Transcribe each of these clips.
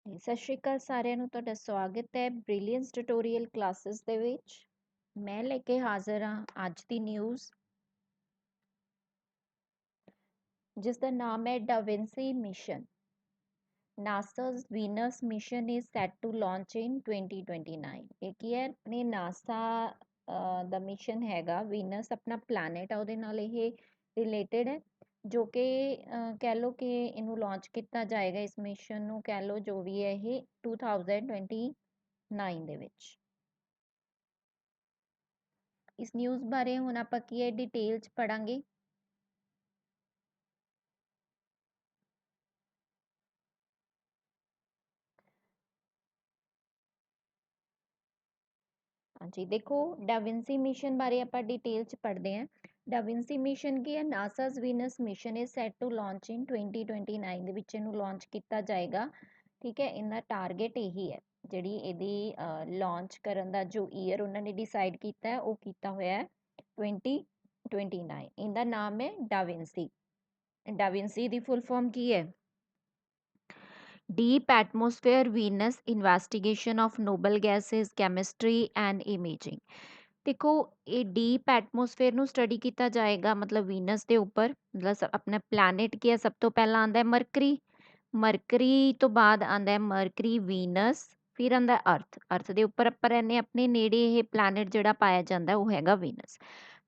ਸਤਿ ਸ਼੍ਰੀ ਅਕਾਲ ਸਾਰਿਆਂ ਨੂੰ, ਤੁਹਾਡਾ ਸਵਾਗਤ ਹੈ ਬ੍ਰਿਲੀਅੰਸ ਟਿਊਟੋਰੀਅਲ ਕਲਾਸਿਸ ਦੇ ਵਿੱਚ। ਮੈਂ ਲੈ ਕੇ ਹਾਜ਼ਰ ਹਾਂ ਅੱਜ ਦੀ ਨਿਊਜ਼, ਜਿਸ ਦਾ ਨਾਮ ਹੈ DaVinci mission. NASA's Venus mission is set to launch in 2029। ਇਹ ਕੀ ਹੈ, ਆਪਣੇ ਨਾਸਾ ਦਾ ਮਿਸ਼ਨ ਹੈਗਾ ਵੀਨਸ, ਆਪਣਾ ਪਲੈਨਟ ਆ, ਉਹਦੇ ਨਾਲ ਇਹ ਰਿਲੇਟਡ ਹੈ, ਜੋ ਕਿ ਕਹਿ ਲਓ ਕਿ ਇਹਨੂੰ ਲਾਂਚ ਕੀਤਾ ਜਾਏਗਾ। ਇਸ ਮਿਸ਼ਨ ਨੂੰ ਕਹਿ ਲਓ ਜੋ ਵੀ ਹੈ ਇਹ 2029 ਦੇ ਵਿੱਚ। ਇਸ ਨਿਊਜ਼ ਬਾਰੇ ਹੁਣ ਆਪਾਂ ਕੀ ਹੈ ਡਿਟੇਲ ਚ ਪੜਾਂਗੇ। ਹਾਂਜੀ ਦੇਖੋ, ਡਾਵਿੰਸੀ ਮਿਸ਼ਨ ਬਾਰੇ ਆਪਾਂ ਡਿਟੇਲ ਚ ਪੜ੍ਹਦੇ ਹਾਂ। ਡਾਵਿੰਸੀ ਮਿਸ਼ਨ ਕੀ ਹੈ, NASA's Venus mission is set to launch in 2029 ਦੇ ਵਿੱਚ ਇਹਨੂੰ ਲਾਂਚ ਕੀਤਾ ਜਾਏਗਾ। ਠੀਕ ਹੈ, ਇਹਦਾ ਟਾਰਗੇਟ ਇਹੀ ਹੈ। ਜਿਹੜੀ ਇਹਦੀ ਲਾਂਚ ਕਰਨ ਦਾ ਜੋ ਈਅਰ ਉਹਨਾਂ ਨੇ ਡਿਸਾਈਡ ਕੀਤਾ ਹੈ, ਉਹ ਕੀਤਾ ਹੋਇਆ ਹੈ 2029। ਇਹਦਾ ਨਾਮ ਹੈ ਡਾਵਿੰਸੀ। ਡਾਵਿੰਸੀ ਦੀ ਫੁੱਲ ਫਾਰਮ ਕੀ ਹੈ? Deep Atmosphere Venus Investigation of Noble Gases, Chemistry and Imaging। ਦੇਖੋ, ਇਹ ਡੀਪ ਐਟਮੋਸਫੇਅਰ ਨੂੰ ਸਟੱਡੀ ਕੀਤਾ ਜਾਏਗਾ, ਮਤਲਬ ਵੀਨਸ ਦੇ ਉੱਪਰ। ਮਤਲਬ ਆਪਣਾ ਪਲੈਨਟ ਕੀ ਹੈ, ਸਭ ਤੋਂ ਪਹਿਲਾਂ ਆਉਂਦਾ ਹੈ ਮਰਕਰੀ। ਮਰਕਰੀ ਤੋਂ ਬਾਅਦ ਆਉਂਦਾ ਹੈ ਮਰਕਰੀ, ਵੀਨਸ, ਫਿਰ ਆਉਂਦਾ ਅਰਥ ਦੇ ਉੱਪਰ ਆਪਾਂ ਰਹਿੰਦੇ, ਆਪਣੇ ਨੇੜੇ ਇਹ ਪਲੈਨਟ ਜਿਹੜਾ ਪਾਇਆ ਜਾਂਦਾ ਉਹ ਹੈਗਾ ਵੀਨਸ।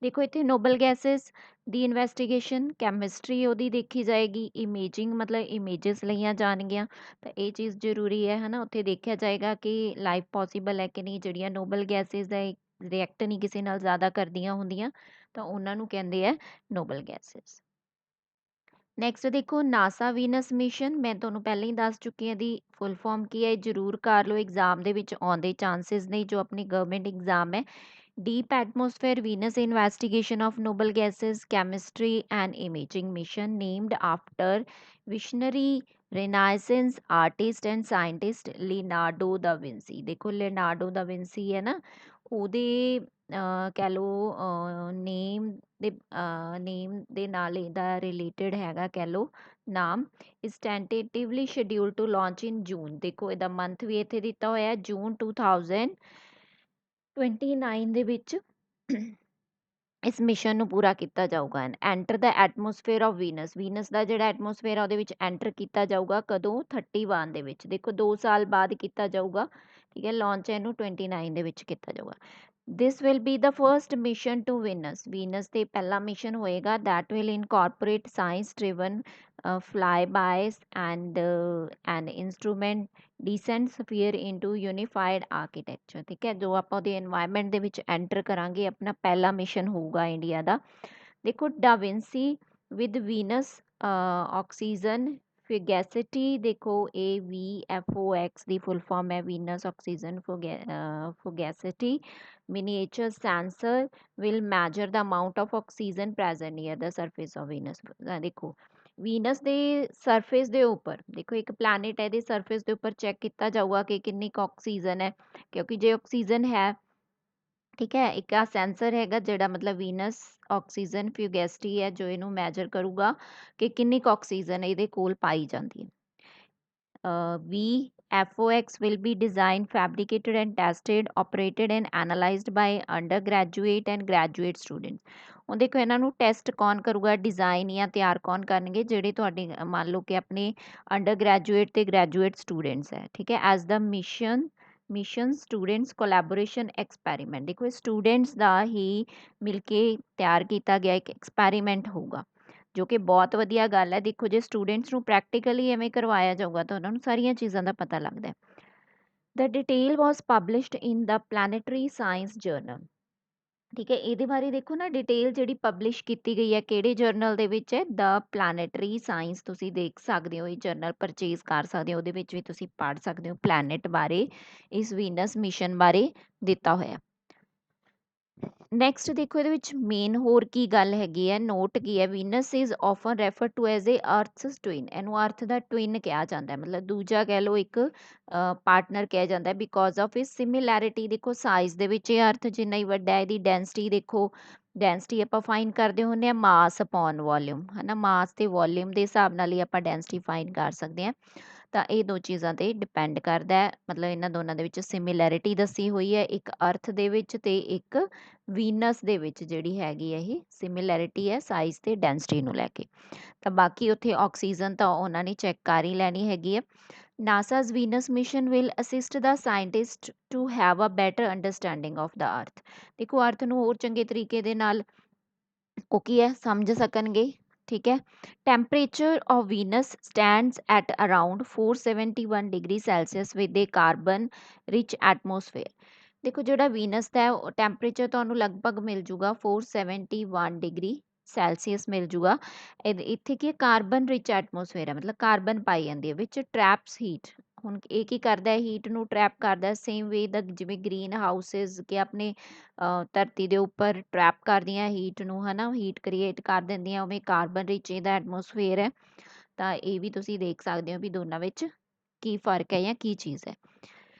ਦੇਖੋ ਇੱਥੇ ਨੋਬਲ ਗੈਸਿਸ ਦੀ ਇਨਵੈਸਟੀਗੇਸ਼ਨ, ਕੈਮਿਸਟਰੀ ਉਹਦੀ ਦੇਖੀ ਜਾਏਗੀ, ਇਮੇਜਿੰਗ ਮਤਲਬ ਇਮੇਜਸ ਲਈਆਂ ਜਾਣਗੀਆਂ। ਤਾਂ ਇਹ ਚੀਜ਼ ਜ਼ਰੂਰੀ ਹੈ ਨਾ, ਉੱਥੇ ਦੇਖਿਆ ਜਾਏਗਾ ਕਿ ਲਾਈਫ ਪੋਸੀਬਲ ਹੈ ਕਿ ਨਹੀਂ। ਜਿਹੜੀਆਂ ਨੋਬਲ ਗੈਸਿਸ ਦਾ ਰਿਐਕਟ ਨਹੀਂ ਕਿਸੇ ਨਾਲ ਜ਼ਿਆਦਾ ਕਰਦੀਆਂ ਹੁੰਦੀਆਂ, ਤਾਂ ਉਹਨਾਂ ਨੂੰ ਕਹਿੰਦੇ ਆ ਨੋਬਲ ਗੈਸਿਸ। ਨੈਕਸਟ ਦੇਖੋ, ਨਾਸਾ ਵੀਨਸ ਮਿਸ਼ਨ। ਮੈਂ ਤੁਹਾਨੂੰ ਪਹਿਲਾਂ ਹੀ ਦੱਸ ਚੁੱਕੀ ਹਾਂ ਦੀ ਫੁੱਲ ਫਾਰਮ ਕੀ ਹੈ, ਜ਼ਰੂਰ ਕਰ ਲਓ, ਐਗਜ਼ਾਮ ਦੇ ਵਿੱਚ ਆਉਂਦੇ ਚਾਂਸਿਸ ਨੇ ਜੋ ਆਪਣੀ ਗਵਰਨਮੈਂਟ ਐਗਜ਼ਾਮ ਹੈ। Deep Atmosphere Venus Investigation of Noble Gases, Chemistry and Imaging Mission, named after visionary Renaissance artist and scientist Leonardo da Vinci। देखो Leonardo da Vinci है ना, ਉਹਦੇ ਕਹਿ ਲਓ ਨੇਮ ਦੇ ਨਾਲ ਇਹਦਾ ਰਿਲੇਟਡ ਹੈਗਾ, ਕਹਿ ਲਓ ਨਾਮ। ਇਸ ਟੈਂਟੇਟਿਵਲੀ ਸ਼ਡਿਊਲ ਟੂ ਲਾਂਚ ਇਨ ਜੂਨ। ਦੇਖੋ ਇਹਦਾ ਮੰਥ ਵੀ ਇੱਥੇ ਦਿੱਤਾ ਹੋਇਆ ਜੂਨ 2029 ਦੇ ਵਿੱਚ ਇਸ ਮਿਸ਼ਨ ਨੂੰ ਪੂਰਾ ਕੀਤਾ ਜਾਊਗਾ। Enter the atmosphere of Venus. Venus ਦਾ ਜਿਹੜਾ ਐਟਮੋਸਫੇਅਰ ਆ ਉਹਦੇ ਵਿੱਚ ਐਂਟਰ ਕੀਤਾ ਜਾਊਗਾ ਕਦੋਂ? 31 ਦੇ ਵਿੱਚ। ਦੇਖੋ 2 ਸਾਲ ਬਾਅਦ ਕੀਤਾ ਜਾਊਗਾ। ਠੀਕ ਹੈ, ਲਾਂਚ ਇਹਨੂੰ 29 ਦੇ ਵਿੱਚ ਕੀਤਾ ਜਾਊਗਾ। This will be the first mission to Venus. Venus ਤੇ ਪਹਿਲਾ ਮਿਸ਼ਨ ਹੋਏਗਾ that will incorporate science driven flybys and an instrument descent sphere into unified architecture। ਠੀਕ ਹੈ, ਜੋ ਆਪਾਂ ਉਹਦੇ এনवायरमेंट ਦੇ ਵਿੱਚ ਐਂਟਰ ਕਰਾਂਗੇ, ਆਪਣਾ ਪਹਿਲਾ ਮਿਸ਼ਨ ਹੋਊਗਾ ਇੰਡੀਆ ਦਾ। ਦੇਖੋ DaVinci with Venus oxygen fugacity. ਦੇਖੋ AVFOX ਦੀ ਫੁੱਲ ਫਾਰਮ ਹੈ Venus oxygen fugacity miniature sensor will measure the amount of oxygen present near the surface of Venus। ਦੇਖੋ ਵੀਨਸ ਦੇ ਸਰਫੇਸ ਦੇ ਉੱਪਰ, ਦੇਖੋ ਇੱਕ ਪਲੈਨਟ ਹੈ, ਇਹਦੇ ਸਰਫੇਸ ਦੇ ਉੱਪਰ ਚੈੱਕ ਕੀਤਾ ਜਾਊਗਾ ਕਿ ਕਿੰਨੀ ਕੁ ਆਕਸੀਜਨ ਹੈ, ਕਿਉਂਕਿ ਜੇ ਆਕਸੀਜਨ ਹੈ, ਠੀਕ ਹੈ, ਇੱਕ ਆ ਸੈਂਸਰ ਹੈਗਾ ਜਿਹੜਾ ਮਤਲਬ ਵੀਨਸ ਆਕਸੀਜਨ ਫਿਊਗੈਸਿਟੀ ਹੈ, ਜੋ ਇਹਨੂੰ ਮੈਜਰ ਕਰੂਗਾ ਕਿ ਕਿੰਨੀ ਕੁ ਆਕਸੀਜਨ ਇਹਦੇ ਕੋਲ ਪਾਈ ਜਾਂਦੀ ਹੈ। VFOX will be designed, fabricated and tested, operated and analyzed by undergraduate and graduate students। ਹੁਣ ਦੇਖੋ ਇਹਨਾਂ ਨੂੰ ਟੈਸਟ ਕੌਣ ਕਰੂਗਾ, ਡਿਜ਼ਾਈਨ ਜਾਂ ਤਿਆਰ ਕੌਣ ਕਰਨਗੇ? ਜਿਹੜੇ ਤੁਹਾਡੇ ਮੰਨ ਲਓ ਕਿ ਆਪਣੇ ਅੰਡਰ ਗ੍ਰੈਜੂਏਟ ਤੇ ਗ੍ਰੈਜੂਏਟ ਸਟੂਡੈਂਟਸ ਹੈ। ਠੀਕ ਹੈ, ਐਜ਼ ਦਾ ਮਿਸ਼ਨ ਸਟੂਡੈਂਟਸ ਕੋਲੈਬੋਰੇਸ਼ਨ ਐਕਸਪੈਰੀਮੈਂਟ। ਦੇਖੋ ਸਟੂਡੈਂਟਸ ਦਾ ਹੀ ਮਿਲ ਕੇ ਤਿਆਰ ਕੀਤਾ ਗਿਆ ਇੱਕ ਐਕਸਪੈਰੀਮੈਂਟ ਹੋਊਗਾ, ਜੋ ਕਿ ਬਹੁਤ ਵਧੀਆ ਗੱਲ ਹੈ। ਦੇਖੋ ਜੇ ਸਟੂਡੈਂਟਸ ਨੂੰ ਪ੍ਰੈਕਟੀਕਲੀ ਐਵੇਂ ਕਰਵਾਇਆ ਜਾਊਗਾ ਤਾਂ ਉਹਨਾਂ ਨੂੰ ਸਾਰੀਆਂ ਚੀਜ਼ਾਂ ਦਾ ਪਤਾ ਲੱਗਦਾ ਹੈ। ਦ ਡਿਟੇਲ ਵਾਸ ਪਬਲਿਸ਼ਡ ਇਨ ਦ ਪਲੈਨੇਟਰੀ ਸਾਇੰਸ ਜਰਨਲ। ਠੀਕ ਹੈ, ਇਹਦੇ ਬਾਰੇ ਦੇਖੋ ਨਾ, ਡਿਟੇਲ ਜਿਹੜੀ ਪਬਲਿਸ਼ ਕੀਤੀ ਗਈ ਹੈ ਕਿਹੜੇ ਜਰਨਲ ਦੇ ਵਿੱਚ ਹੈ? ਦ ਪਲੈਨੇਟਰੀ ਸਾਇੰਸ। ਤੁਸੀਂ ਦੇਖ ਸਕਦੇ ਹੋ, ਇਹ ਜਰਨਲ ਪਰਚੇਜ਼ ਕਰ ਸਕਦੇ ਹੋ, ਉਹਦੇ ਵਿੱਚ ਵੀ ਤੁਸੀਂ ਪੜ੍ਹ ਸਕਦੇ ਹੋ ਪਲੈਨਟ ਬਾਰੇ, ਇਸ ਵੀਨਸ ਮਿਸ਼ਨ ਬਾਰੇ ਦਿੱਤਾ ਹੋਇਆ। ਨੈਕਸਟ ਦੇਖੋ ਇਹਦੇ ਵਿੱਚ ਮੇਨ ਹੋਰ ਕੀ ਗੱਲ ਹੈਗੀ ਹੈ, ਨੋਟ ਕੀ ਹੈ? Venus is often refer to as a Earth's twin. ਇਹਨੂੰ ਅਰਥ ਦਾ ਟਵਿਨ ਕਿਹਾ ਜਾਂਦਾ ਹੈ, ਮਤਲਬ ਦੂਜਾ ਕਹਿ ਲਓ ਇੱਕ ਪਾਰਟਨਰ ਕਿਹਾ ਜਾਂਦਾ ਹੈ, ਬਿਕੋਜ਼ ਆਫ ਇਸ ਸਿਮਿਲੈਰਿਟੀ। ਦੇਖੋ ਸਾਈਜ਼ ਦੇ ਵਿੱਚ ਇਹ ਅਰਥ ਜਿੰਨਾ ਹੀ ਵੱਡਾ ਹੈ, ਇਹਦੀ ਡੈਂਸਿਟੀ ਦੇਖੋ, ਡੈਂਸਿਟੀ ਆਪਾਂ ਫਾਈਨ ਕਰਦੇ ਹੁੰਦੇ ਹਾਂ ਮਾਸ ਅਪੋਨ ਵੋਲਿਊਮ, ਹੈ ਨਾ, ਮਾਸ ਤੇ ਵੋਲਿਊਮ ਦੇ ਹਿਸਾਬ ਨਾਲ ਹੀ ਆਪਾਂ ਡੈਂਸਿਟੀ ਫਾਈਨ ਕਰ ਸਕਦੇ ਹਾਂ। ਤਾਂ ਇਹ ਦੋ ਚੀਜ਼ਾਂ ਤੇ ਡਿਪੈਂਡ ਕਰਦਾ ਹੈ, ਮਤਲਬ ਇਹਨਾਂ ਦੋਨਾਂ ਦੇ ਵਿੱਚ ਸਿਮਿਲੈਰਿਟੀ ਦੱਸੀ ਹੋਈ ਹੈ, ਇੱਕ ਅਰਥ ਦੇ ਵਿੱਚ ਤੇ ਇੱਕ ਵੀਨਸ ਦੇ ਵਿੱਚ ਜਿਹੜੀ ਹੈਗੀ ਹੈ ਇਹ ਸਿਮਿਲੈਰਿਟੀ ਹੈ ਸਾਈਜ਼ ਤੇ ਡੈਂਸਿਟੀ ਨੂੰ ਲੈ ਕੇ। ਤਾਂ ਬਾਕੀ ਉੱਥੇ ਆਕਸੀਜਨ ਤਾਂ ਉਹਨਾਂ ਨੇ ਚੈੱਕ ਕਰ ਹੀ ਲੈਣੀ ਹੈਗੀ ਹੈ। NASA's Venus mission will assist the scientists to have a better understanding of the earth। ਦੇਖੋ ਅਰਥ ਨੂੰ ਹੋਰ ਚੰਗੇ ਤਰੀਕੇ ਦੇ ਨਾਲ ਉਹ ਕੀ ਹੈ ਸਮਝ ਸਕਣਗੇ, ਠੀਕ ਹੈ। Temperature of Venus stands at around 471 degree Celsius with A carbon rich atmosphere. ਦੇਖੋ ਜਿਹੜਾ ਵੀਨਸ ਦਾ ਟੈਂਪਰੇਚਰ ਤੁਹਾਨੂੰ ਲਗਭਗ ਮਿਲ ਜੂਗਾ 471 ਡਿਗਰੀ ਸੈਲਸੀਅਸ ਮਿਲ ਜੂਗਾ। ਇੱਥੇ ਕੀ ਕਾਰਬਨ ਰਿਚ ਐਟਮੋਸਫੇਅਰ ਹੈ, ਮਤਲਬ ਕਾਰਬਨ ਪਾਈ ਜਾਂਦੀ ਹੈ ਵਿੱਚ ਟਰੈਪਸ ਹੀਟ। ਹੁਣ ਇਹ ਕੀ ਕਰਦਾ ਹੈ ਹੀਟ ਨੂੰ ਟਰੈਪ ਕਰਦਾ, ਸੇਮ ਵੇ ਦਾ ਜਿਵੇਂ ਗ੍ਰੀਨ ਹਾਊਸਿਸ ਕਿ ਆਪਣੇ ਧਰਤੀ ਦੇ ਉੱਪਰ ਟਰੈਪ ਕਰਦੀਆਂ ਹੀਟ ਨੂੰ, ਹੈ ਨਾ, ਹੀਟ ਕ੍ਰੀਏਟ ਕਰ ਦਿੰਦੀਆਂ, ਉਵੇਂ ਕਾਰਬਨ ਰਿਚ ਇਹਦਾ ਐਟਮੋਸਫੇਅਰ ਹੈ। ਤਾਂ ਇਹ ਵੀ ਤੁਸੀਂ ਦੇਖ ਸਕਦੇ ਹੋ ਵੀ ਦੋਨਾਂ ਵਿੱਚ ਕੀ ਫਰਕ ਹੈ ਜਾਂ ਕੀ ਚੀਜ਼ ਹੈ।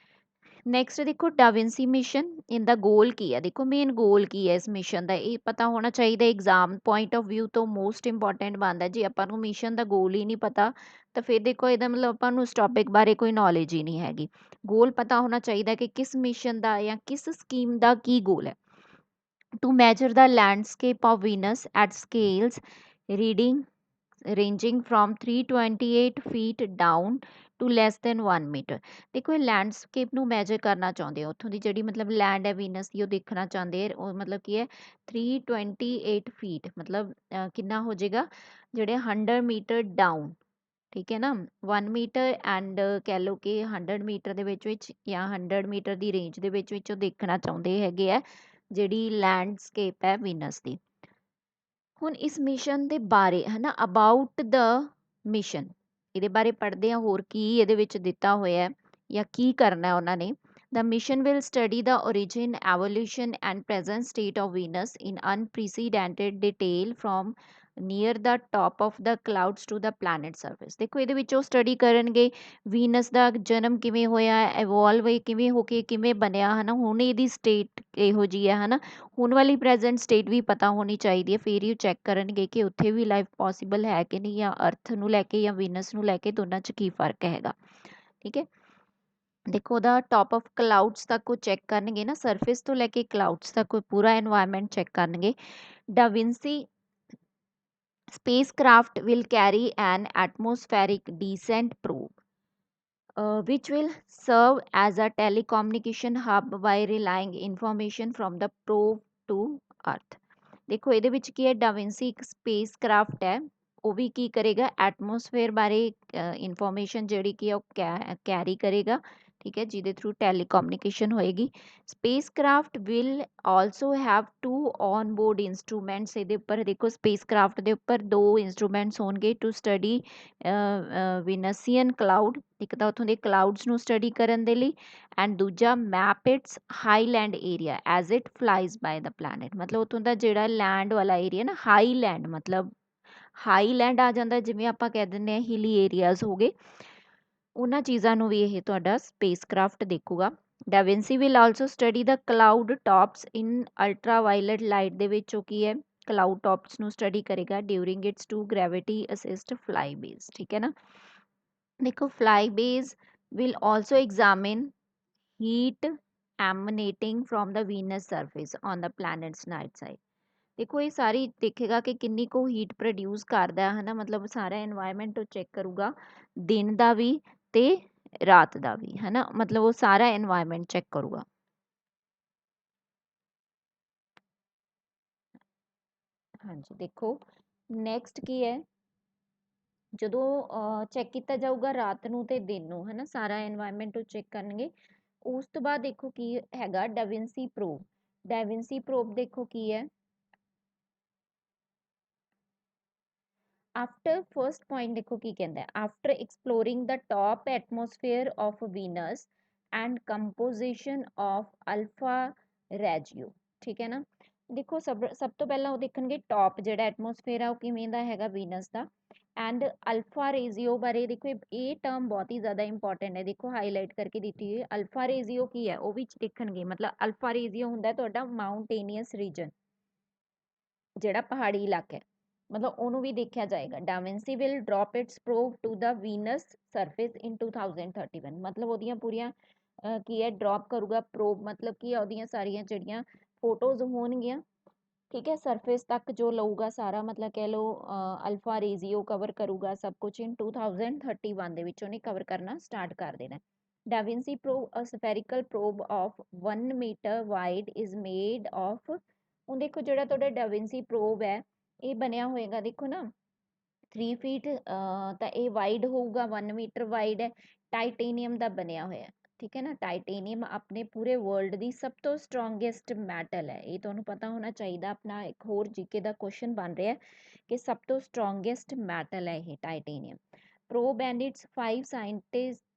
ਨੈਕਸਟ ਦੇਖੋ ਡਾਵਿੰਸੀ ਮਿਸ਼ਨ, ਇਹਦਾ ਗੋਲ ਕੀ ਹੈ, ਦੇਖੋ ਮੇਨ ਗੋਲ ਕੀ ਹੈ ਇਸ ਮਿਸ਼ਨ ਦਾ, ਇਹ ਪਤਾ ਹੋਣਾ ਚਾਹੀਦਾ ਐਗਜ਼ਾਮ ਪੁਆਇੰਟ ਆਫ ਵਿਊ ਤੋਂ ਮੋਸਟ ਇੰਪੋਰਟੈਂਟ ਬਣਦਾ। ਜੇ ਆਪਾਂ ਨੂੰ ਮਿਸ਼ਨ ਦਾ ਗੋਲ ਹੀ ਨਹੀਂ ਪਤਾ ਤਾਂ ਫਿਰ ਦੇਖੋ ਇਹਦਾ ਮਤਲਬ ਆਪਾਂ ਨੂੰ ਉਸ ਟੌਪਿਕ ਬਾਰੇ ਕੋਈ ਨੌਲੇਜ ਹੀ ਨਹੀਂ ਹੈਗੀ। ਗੋਲ ਪਤਾ ਹੋਣਾ ਚਾਹੀਦਾ ਕਿ ਕਿਸ ਮਿਸ਼ਨ ਦਾ ਜਾਂ ਕਿਸ ਸਕੀਮ ਦਾ ਕੀ ਗੋਲ ਹੈ। To measure the landscape of Venus at scales reading ranging from 328 feet down to less than 1 metre. ਦੇਖੋ ਇਹ ਲੈਂਡਸਕੇਪ ਨੂੰ ਮੈਜਰ ਕਰਨਾ ਚਾਹੁੰਦੇ ਹੋ, ਉੱਥੋਂ ਦੀ ਜਿਹੜੀ ਮਤਲਬ ਲੈਂਡ ਹੈ ਵੀਨਸ ਦੀ ਉਹ ਦੇਖਣਾ ਚਾਹੁੰਦੇ ਹੈ। ਉਹ ਮਤਲਬ ਕੀ ਹੈ 328 ਫੀਟ ਮਤਲਬ ਕਿੰਨਾ ਹੋ ਜਾਏਗਾ ਜਿਹੜੇ 100 ਮੀਟਰ ਡਾਊਨ, ਠੀਕ ਹੈ ਨਾ, 1 ਮੀਟਰ ਐਂਡ ਕਹਿ ਲਓ ਕਿ 100 ਮੀਟਰ ਦੇ ਵਿੱਚ ਜਾਂ 100 ਮੀਟਰ ਦੀ ਰੇਂਜ ਦੇ ਵਿੱਚ ਉਹ ਦੇਖਣਾ ਚਾਹੁੰਦੇ ਹੈਗੇ ਆ ਜਿਹੜੀ ਲੈਂਡਸਕੇਪ ਹੈ ਵੀਨਸ ਦੀ। ਹੁਣ ਇਸ ਮਿਸ਼ਨ ਦੇ ਬਾਰੇ ਹੈ ਨਾ ਅਬਾਊਟ ਦ ਮਿਸ਼ਨ, ਇਹਦੇ ਬਾਰੇ ਪੜ੍ਹਦੇ ਹਾਂ ਹੋਰ ਕੀ ਇਹਦੇ ਵਿੱਚ ਦਿੱਤਾ ਹੋਇਆ ਹੈ ਜਾਂ ਕੀ ਕਰਨਾ ਉਹਨਾਂ ਨੇ। The mission will study the origin, evolution and present state of Venus in unprecedented detail from near the top of the clouds to the planet surface। ਦੇਖੋ ਇਹਦੇ ਵਿੱਚ ਉਹ ਸਟੱਡੀ ਕਰਨਗੇ ਵੀਨਸ ਦਾ ਜਨਮ ਕਿਵੇਂ ਹੋਇਆ, ਇਵੋਲਵ ਕਿਵੇਂ ਹੋ ਕੇ ਕਿਵੇਂ ਬਣਿਆ, ਹੈ ਨਾ, ਹੁਣ ਇਹਦੀ ਸਟੇਟ ਇਹੋ ਜਿਹੀ ਹੈ ਨਾ, ਹੁਣ ਵਾਲੀ ਪ੍ਰੈਜ਼ੈਂਟ ਸਟੇਟ ਵੀ ਪਤਾ ਹੋਣੀ ਚਾਹੀਦੀ ਹੈ, ਫਿਰ ਹੀ ਚੈੱਕ ਕਰਨਗੇ ਕਿ ਉੱਥੇ ਵੀ ਲਾਈਫ ਪੋਸੀਬਲ ਹੈ ਕਿ ਨਹੀਂ, ਜਾਂ ਅਰਥ ਨੂੰ ਲੈ ਕੇ ਜਾਂ ਵੀਨਸ ਨੂੰ ਲੈ ਕੇ ਦੋਨਾਂ 'ਚ ਕੀ ਫਰਕ ਹੈਗਾ, ਠੀਕ ਹੈ। ਦੇਖੋ ਉਹਦਾ ਟੌਪ ਆਫ ਕਲਾਊਡਸ ਤੱਕ ਉਹ ਚੈੱਕ ਕਰਨਗੇ ਨਾ, ਸਰਫੇਸ ਤੋਂ ਲੈ ਕੇ ਕਲਾਊਡਸ ਤੱਕ ਉਹ ਪੂਰਾ ਐਨਵਾਇਰਨਮੈਂਟ ਚੈੱਕ ਕਰਨਗੇ। ਡਾਵਿੰਸੀ spacecraft will carry an atmospheric descent probe, which will serve as a telecommunication hub by relying information from the probe to earth। ਦੇਖੋ ਇਹਦੇ ਵਿੱਚ ਕੀ ਹੈ ਡਾਵਿੰਸੀ ਇੱਕ ਸਪੇਸ ਕਰਾਫਟ ਹੈ, ਉਹ ਵੀ ਕੀ ਕਰੇਗਾ ਐਟਮੋਸਫੇਅਰ ਬਾਰੇ ਇਨਫੋਰਮੇਸ਼ਨ ਜਿਹੜੀ ਕਿ ਉਹ ਕੈਰੀ ਕਰੇਗਾ, ਠੀਕ ਹੈ, ਜਿਹਦੇ ਥਰੂ ਟੈਲੀਕਮਿਊਨੀਕੇਸ਼ਨ ਹੋਏਗੀ। Space craft will also have 2 on board instruments. ਇਹਦੇ ਉੱਪਰ ਦੇਖੋ ਸਪੇਸ ਕਰਾਫਟ ਦੇ ਉੱਪਰ 2 ਇੰਸਟਰੂਮੈਂਟਸ ਹੋਣਗੇ ਟੂ ਸਟੱਡੀ ਵੀਨਸੀਅਨ ਕਲਾਊਡ, ਇੱਕ ਤਾਂ ਉੱਥੋਂ ਦੇ ਕਲਾਊਡਸ ਨੂੰ ਸਟੱਡੀ ਕਰਨ ਦੇ ਲਈ, ਐਂਡ ਦੂਜਾ map its highland area as it flies by the planet. ਮਤਲਬ ਉੱਥੋਂ ਦਾ ਜਿਹੜਾ ਲੈਂਡ ਵਾਲਾ ਏਰੀਆ ਨਾ, ਹਾਈਲੈਂਡ ਮਤਲਬ ਹਾਈਲੈਂਡ ਆ ਜਾਂਦਾ, ਜਿਵੇਂ ਆਪਾਂ ਕਹਿ ਦਿੰਦੇ ਹਾਂ ਹਿਲੀ ਏਰੀਆਜ਼ ਹੋ ਗਏ, ਉਹਨਾਂ ਚੀਜ਼ਾਂ ਨੂੰ ਵੀ ਇਹ ਤੁਹਾਡਾ ਸਪੇਸਕ੍ਰਾਫਟ ਦੇਖੂਗਾ। DaVinci will also study the cloud tops in ultraviolet light ਦੇ ਵਿੱਚ ਉਹ ਕੀ ਹੈ ਕਲਾਊਡ ਟੌਪਸ ਨੂੰ ਸਟੱਡੀ ਕਰੇਗਾ during its two gravity assist flybys, ਠੀਕ ਹੈ ਨਾ। ਦੇਖੋ flybys will also examine heat emanating from the Venus surface on the planet's night side. ਦੇਖੋ ਇਹ ਸਾਰੀ ਦੇਖੇਗਾ ਕਿ ਕਿੰਨੀ ਕੁ ਹੀਟ ਪ੍ਰੋਡਿਊਸ ਕਰਦਾ ਹੈ ਨਾ, ਮਤਲਬ ਸਾਰਾ এনवायरमेंट ਉਹ ਚੈੱਕ ਕਰੂਗਾ ਦਿਨ ਦਾ ਵੀ ਤੇ ਰਾਤ ਦਾ ਵੀ, ਹੈ ਨਾ, ਮਤਲਬ ਉਹ ਸਾਰਾ এনवायरमेंट ਚੈੱਕ ਕਰੂਗਾ। ਹਾਂਜੀ ਦੇਖੋ ਨੈਕਸਟ ਕੀ ਹੈ, ਜਦੋਂ ਚੈੱਕ ਕੀਤਾ ਜਾਊਗਾ ਰਾਤ ਨੂੰ ਤੇ ਦਿਨ ਨੂੰ, ਹੈ ਨਾ, ਸਾਰਾ এনवायरमेंट ਉਹ ਚੈੱਕ ਕਰਨਗੇ। ਉਸ ਤੋਂ ਬਾਅਦ ਦੇਖੋ ਕੀ ਹੈਗਾ ਡਾਵਿੰਸੀ ਪ੍ਰੋਬ। ਡਾਵਿੰਸੀ ਪ੍ਰੋਬ ਦੇਖੋ ਕੀ ਹੈ, ਆਫਟਰ ਫਰਸਟ ਪੁਆਇੰਟ ਦੇਖੋ ਕੀ ਕਹਿੰਦਾ, after exploring the top atmosphere of Venus and composition of Alpha Regio, ਠੀਕ ਹੈ ਨਾ। ਦੇਖੋ ਸਭ ਤੋਂ ਪਹਿਲਾਂ ਉਹ ਦੇਖਣਗੇ ਟੌਪ ਜਿਹੜਾ ਐਟਮੋਸਫੇਅਰ ਆ ਉਹ ਕਿਵੇਂ ਦਾ ਹੈਗਾ ਵੀਨਸ ਦਾ, ਐਂਡ ਅਲਫਾ ਰੇਜ਼ੀਓ ਬਾਰੇ ਦੇਖੋ ਇਹ ਟਰਮ ਬਹੁਤ ਹੀ ਜ਼ਿਆਦਾ ਇੰਪੋਰਟੈਂਟ ਹੈ, ਦੇਖੋ ਹਾਈਲਾਈਟ ਕਰਕੇ ਦਿੱਤੀ ਹੋਈ। ਅਲਫਾ ਰੇਜ਼ੀਓ ਕੀ ਹੈ ਉਹ ਵੀ ਦੇਖਣਗੇ, ਮਤਲਬ ਅਲਫਾ ਰੇਜ਼ੀਓ ਹੁੰਦਾ ਤੁਹਾਡਾ ਮਾਊਂਟੇਨੀਅਸ ਰੀਜਨ, ਜਿਹੜਾ ਪਹਾੜੀ ਇਲਾਕਾ ਹੈ, ਮਤਲਬ ਉਹਨੂੰ ਵੀ ਦੇਖਿਆ ਜਾਏਗਾ। DaVinci will drop its probe to the Venus surface in 2031, ਮਤਲਬ ਉਹਦੀਆਂ ਪੂਰੀਆਂ ਕੀ ਹੈ ਡ੍ਰੌਪ ਕਰੂਗਾ ਪ੍ਰੋਬ, ਮਤਲਬ ਕਿ ਉਹਦੀਆਂ ਸਾਰੀਆਂ ਜਿਹੜੀਆਂ ਫੋਟੋਜ਼ ਹੋਣਗੀਆਂ, ਠੀਕ ਹੈ, ਸਰਫੇਸ ਤੱਕ ਜੋ ਲਊਗਾ ਸਾਰਾ, ਮਤਲਬ ਕਹਿ ਲਓ ਅਲਫਾ ਰੇਜ਼ੀਓ ਕਵਰ ਕਰੂਗਾ ਸਭ ਕੁਝ ਇਨ 2031 ਦੇ ਵਿੱਚ ਉਹਨੇ ਕਵਰ ਕਰਨਾ ਸਟਾਰਟ ਕਰ ਦੇਣਾ। DaVinci probe a spherical probe of 1 metre wide is made of, ਹੁਣ ਦੇਖੋ ਜਿਹੜਾ ਤੁਹਾਡਾ ਡਾਵਿੰਸੀ ਪ੍ਰੋਬ ਹੈ ਇਹ ਬਣਿਆ ਹੋਏਗਾ, ਦੇਖੋ ਨਾ 3 ਫੀਟ ਤਾਂ ਇਹ ਵਾਈਡ ਹੋਊਗਾ, 1 ਮੀਟਰ ਵਾਈਡ ਹੈ, ਟਾਈਟੇਨੀਅਮ ਦਾ ਬਣਿਆ ਹੋਇਆ, ਠੀਕ ਹੈ ਨਾ। ਟਾਈਟੇਨੀਅਮ ਆਪਣੇ ਪੂਰੇ ਵਰਲਡ ਦੀ ਸਭ ਤੋਂ ਸਟਰੋਂਗੈਸਟ ਮੈਟਲ ਹੈ, ਇਹ ਤੁਹਾਨੂੰ ਪਤਾ ਹੋਣਾ ਚਾਹੀਦਾ। ਆਪਣਾ ਇੱਕ ਹੋਰ ਜੀਕੇ ਦਾ ਕੁਐਸਚਨ ਬਣ ਰਿਹਾ ਕਿ ਸਭ ਤੋਂ ਸਟਰੋਂਗੈਸਟ ਮੈਟਲ ਹੈ ਇਹ titanium. probe and its 5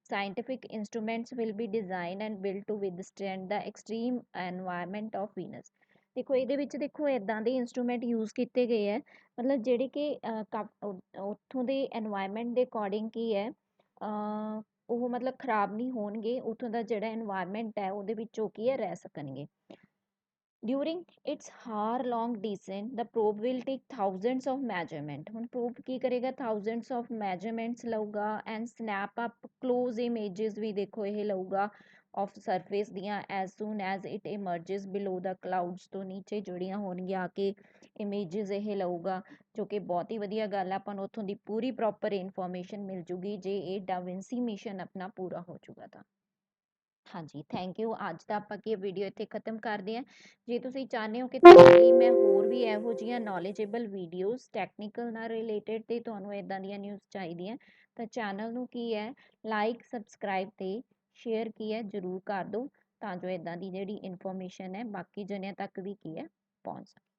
scientific instruments will be designed and built to withstand the extreme environment of Venus। ਦੇਖੋ ਇਹਦੇ ਵਿੱਚ ਦੇਖੋ ਇਦਾਂ ਦੇ ਇਨਸਟਰੂਮੈਂਟ ਯੂਜ਼ ਕੀਤੇ ਗਏ ਹੈ, ਮਤਲਬ ਜਿਹੜੇ ਕਿ ਉੱਥੋਂ ਦੇ এনवायरमेंट ਦੇ ਅਕੋਰਡਿੰਗ ਕੀ ਹੈ ਉਹ ਮਤਲਬ ਖਰਾਬ ਨਹੀਂ ਹੋਣਗੇ, ਉੱਥੋਂ ਦਾ ਜਿਹੜਾ এনवायरमेंट ਹੈ ਉਹਦੇ ਵਿੱਚ ਉਹ ਕੀ ਹੈ ਰਹਿ ਸਕਣਗੇ। During its hour-long descent, the probe will take thousands of measurements। ਹੁਣ probe ਕੀ ਕਰੇਗਾ, thousands of measurements ਲਊਗਾ and snap up close images ਵੀ ਦੇਖੋ ਇਹ ਲਊਗਾ of surface ਦੀਆਂ as soon as it emerges below the clouds। ਤੋਂ ਨੀਚੇ ਜਿਹੜੀਆਂ ਹੋਣਗੀਆਂ ਆ ਕੇ ਇਮੇजेस ਇਹ ਲਊਗਾ, ਜੋ ਕਿ ਬਹੁਤ ਹੀ ਵਧੀਆ ਗੱਲ ਆ, ਆਪਾਂ ਨੂੰ ਉੱਥੋਂ ਦੀ ਪੂਰੀ ਪ੍ਰੋਪਰ ਇਨਫੋਰਮੇਸ਼ਨ ਮਿਲ ਜੂਗੀ ਜੇ ਇਹ ਡਾਵਿੰਸੀ ਮਿਸ਼ਨ ਆਪਣਾ ਪੂਰਾ ਹੋ ਜੂਗਾ ਤਾਂ। ਹਾਂਜੀ ਥੈਂਕ ਯੂ। ਅੱਜ ਦਾ ਆਪਾਂ ਕੀ ਵੀਡੀਓ ਇੱਥੇ ਖਤਮ ਕਰਦੇ ਹਾਂ। ਜੇ ਤੁਸੀਂ ਚਾਹੁੰਦੇ ਹੋ ਕਿ ਤੁਹਾਡੇ ਲਈ ਮੈਂ ਹੋਰ ਵੀ ਇਹੋ ਜਿਹੀਆਂ ਨੌਲੇਜੇਬਲ ਵੀਡੀਓਜ਼ ਟੈਕਨੀਕਲ ਨਾਲ ਰਿਲੇਟਡ ਤੇ ਤੁਹਾਨੂੰ ਇਦਾਂ ਦੀਆਂ ਨਿਊਜ਼ ਚਾਹੀਦੀਆਂ ਤਾਂ ਚੈਨਲ ਨੂੰ ਕੀ ਹੈ ਲਾਈਕ ਸਬਸਕ੍ਰਾਈਬ ਤੇ ਸ਼ੇਅਰ ਕੀ ਹੈ ਜ਼ਰੂਰ ਕਰ ਦਿਓ, ਤਾਂ ਜੋ ਇਦਾਂ ਦੀ ਜਿਹੜੀ ਇਨਫੋਰਮੇਸ਼ਨ ਹੈ ਬਾਕੀ ਜਣਿਆਂ ਤੱਕ ਵੀ ਕੀ ਹੈ ਪਹੁੰਚ ਸਕੇ।